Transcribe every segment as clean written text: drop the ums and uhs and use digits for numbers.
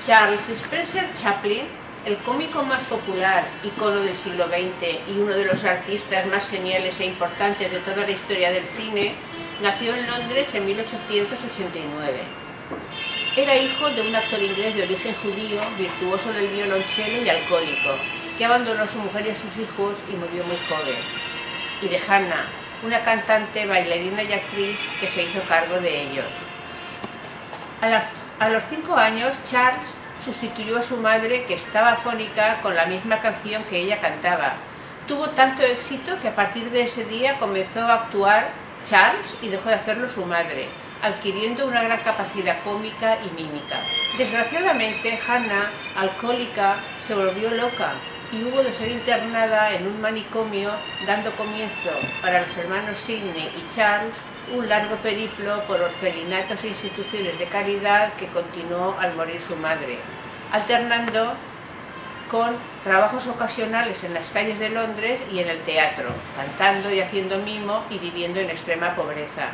Charles Spencer Chaplin, el cómico más popular, icono del siglo XX y uno de los artistas más geniales e importantes de toda la historia del cine, nació en Londres en 1889. Era hijo de un actor inglés de origen judío, virtuoso del violonchelo y alcohólico, que abandonó a su mujer y a sus hijos y murió muy joven, y de Hannah, una cantante, bailarina y actriz que se hizo cargo de ellos. A los 5 años, Charles sustituyó a su madre, que estaba afónica, con la misma canción que ella cantaba. Tuvo tanto éxito que a partir de ese día comenzó a actuar Charles y dejó de hacerlo su madre, adquiriendo una gran capacidad cómica y mímica. Desgraciadamente, Hannah, alcohólica, se volvió loca y hubo de ser internada en un manicomio, dando comienzo para los hermanos Sidney y Charles un largo periplo por orfelinatos e instituciones de caridad que continuó al morir su madre, alternando con trabajos ocasionales en las calles de Londres y en el teatro, cantando y haciendo mimo y viviendo en extrema pobreza.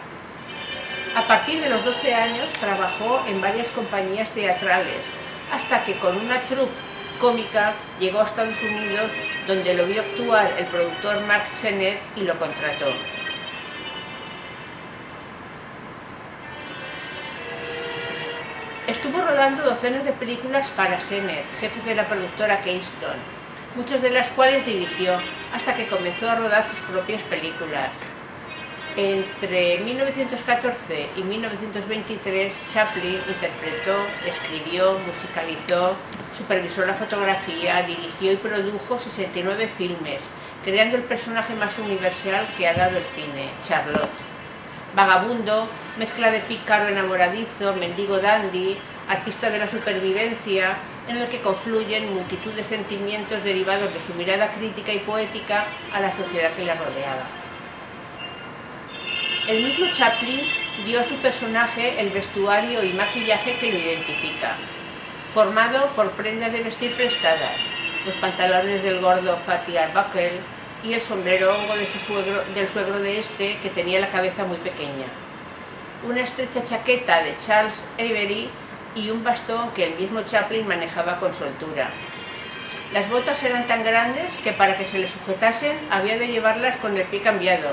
A partir de los 12 años trabajó en varias compañías teatrales, hasta que con una troupe cómica llegó a Estados Unidos, donde lo vio actuar el productor Mack Sennett y lo contrató. Estuvo rodando docenas de películas para Sennett, jefe de la productora Keystone, muchas de las cuales dirigió, hasta que comenzó a rodar sus propias películas. Entre 1914 y 1923, Chaplin interpretó, escribió, musicalizó, supervisó la fotografía, dirigió y produjo 69 filmes, creando el personaje más universal que ha dado el cine, Charlotte. Vagabundo, mezcla de pícaro enamoradizo, mendigo dandy, artista de la supervivencia, en el que confluyen multitud de sentimientos derivados de su mirada crítica y poética a la sociedad que le rodeaba. El mismo Chaplin dio a su personaje el vestuario y maquillaje que lo identifica, formado por prendas de vestir prestadas, los pantalones del gordo Fatty Arbuckle y el sombrero hongo del suegro de este, que tenía la cabeza muy pequeña, una estrecha chaqueta de Charles Avery y un bastón que el mismo Chaplin manejaba con soltura. Las botas eran tan grandes que para que se le sujetasen había de llevarlas con el pie cambiado,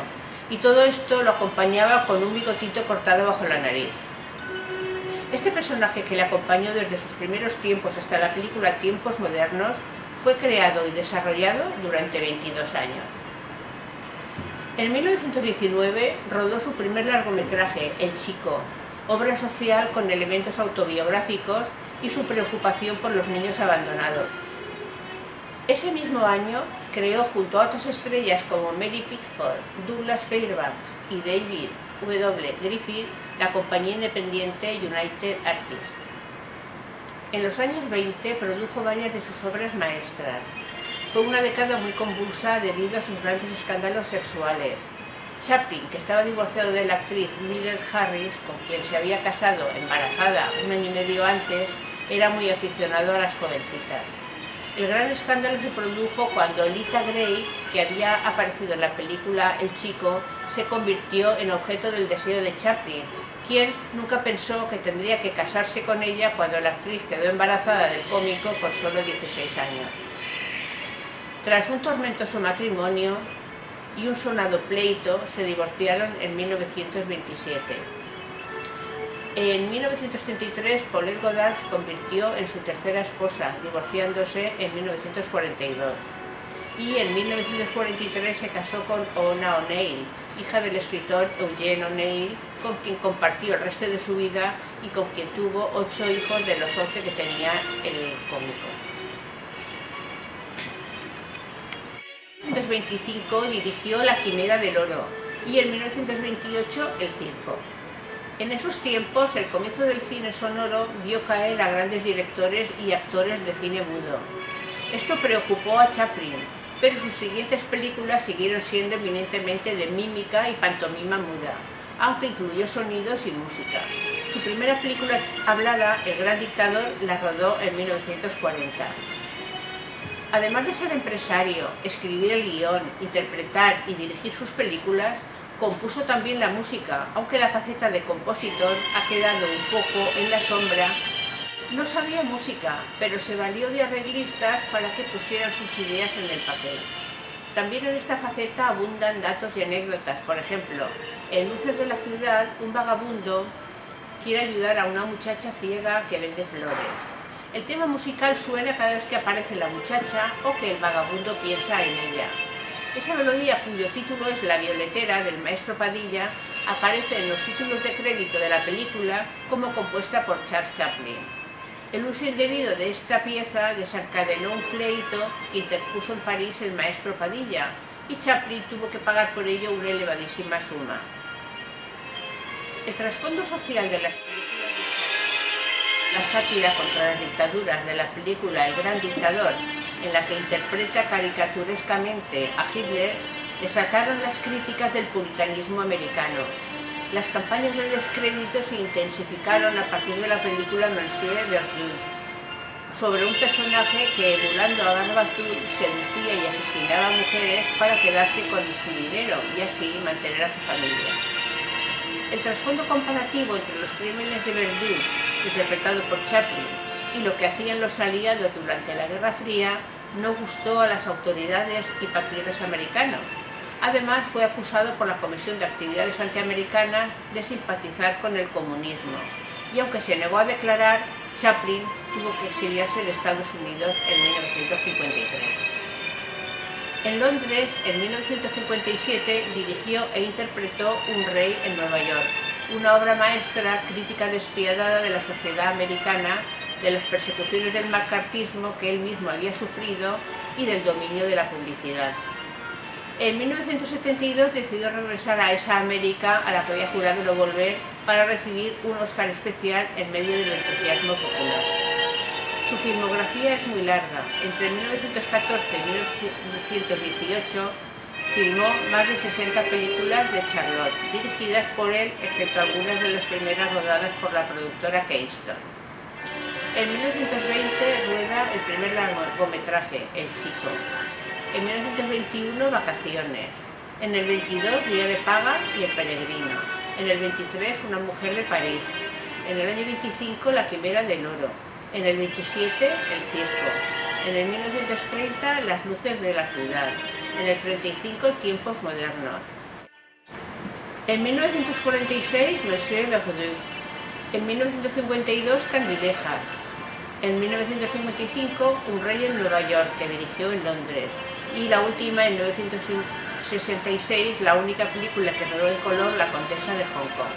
y todo esto lo acompañaba con un bigotito cortado bajo la nariz. Este personaje, que le acompañó desde sus primeros tiempos hasta la película Tiempos Modernos, fue creado y desarrollado durante 22 años. En 1919 rodó su primer largometraje, El Chico, obra social con elementos autobiográficos y su preocupación por los niños abandonados. Ese mismo año creó, junto a otras estrellas como Mary Pickford, Douglas Fairbanks y David W. Griffith, la compañía independiente United Artists. En los años 20 produjo varias de sus obras maestras. Fue una década muy convulsa debido a sus grandes escándalos sexuales. Chaplin, que estaba divorciado de la actriz Mildred Harris, con quien se había casado embarazada un año y medio antes, era muy aficionado a las jovencitas. El gran escándalo se produjo cuando Lita Grey, que había aparecido en la película El Chico, se convirtió en objeto del deseo de Chaplin, quien nunca pensó que tendría que casarse con ella cuando la actriz quedó embarazada del cómico con solo 16 años. Tras un tormentoso matrimonio y un sonado pleito, se divorciaron en 1927. En 1933, Paulette Goddard se convirtió en su tercera esposa, divorciándose en 1942. Y en 1943 se casó con Oona O'Neill, hija del escritor Eugene O'Neill, con quien compartió el resto de su vida y con quien tuvo 8 hijos de los 11 que tenía el cómico. En 1925 dirigió La Quimera del Oro y en 1928 El Circo. En esos tiempos, el comienzo del cine sonoro vio caer a grandes directores y actores de cine mudo. Esto preocupó a Chaplin, pero sus siguientes películas siguieron siendo eminentemente de mímica y pantomima muda, aunque incluyó sonidos y música. Su primera película hablada, El Gran Dictador, la rodó en 1940. Además de ser empresario, escribir el guión, interpretar y dirigir sus películas, Compuso también la música, aunque la faceta de compositor ha quedado un poco en la sombra. No sabía música, pero se valió de arreglistas para que pusieran sus ideas en el papel. También en esta faceta abundan datos y anécdotas. Por ejemplo, en Luces de la ciudad, un vagabundo quiere ayudar a una muchacha ciega que vende flores. El tema musical suena cada vez que aparece la muchacha o que el vagabundo piensa en ella. Esa melodía, cuyo título es La violetera, del maestro Padilla, aparece en los títulos de crédito de la película como compuesta por Charles Chaplin. El uso indebido de esta pieza desencadenó un pleito que interpuso en París el maestro Padilla, y Chaplin tuvo que pagar por ello una elevadísima suma. El trasfondo social de las películas de Chaplin, la sátira contra las dictaduras de la película El gran dictador, en la que interpreta caricaturescamente a Hitler, desataron las críticas del puritanismo americano. Las campañas de descrédito se intensificaron a partir de la película Monsieur Verdoux, sobre un personaje que, emulando a Barba Azul, seducía y asesinaba a mujeres para quedarse con su dinero y así mantener a su familia. El trasfondo comparativo entre los crímenes de Verdoux, interpretado por Chaplin, y lo que hacían los aliados durante la Guerra Fría no gustó a las autoridades y patriotas americanos. Además, fue acusado por la Comisión de Actividades Antiamericanas de simpatizar con el comunismo, y aunque se negó a declarar, Chaplin tuvo que exiliarse de Estados Unidos en 1953. En Londres, en 1957, dirigió e interpretó Un rey en Nueva York, una obra maestra crítica despiadada de la sociedad americana, de las persecuciones del macartismo que él mismo había sufrido y del dominio de la publicidad. En 1972 decidió regresar a esa América a la que había jurado no volver para recibir un Oscar especial en medio del entusiasmo popular. Su filmografía es muy larga. Entre 1914 y 1918 filmó más de 60 películas de Charlotte, dirigidas por él, excepto algunas de las primeras rodadas por la productora Keystone. En 1920 rueda el primer largometraje, El chico. En 1921, Vacaciones. En el 22, Día de paga y El peregrino. En el 23, Una mujer de París. En el año 25, La quimera del oro. En el 27, El circo. En el 1930, Las luces de la ciudad. En el 35, Tiempos modernos. En 1946, Monsieur Verdoux. En 1952, Candilejas. En 1955, Un rey en Nueva York, que dirigió en Londres. Y la última, en 1966, la única película que rodó en color, La condesa de Hong Kong.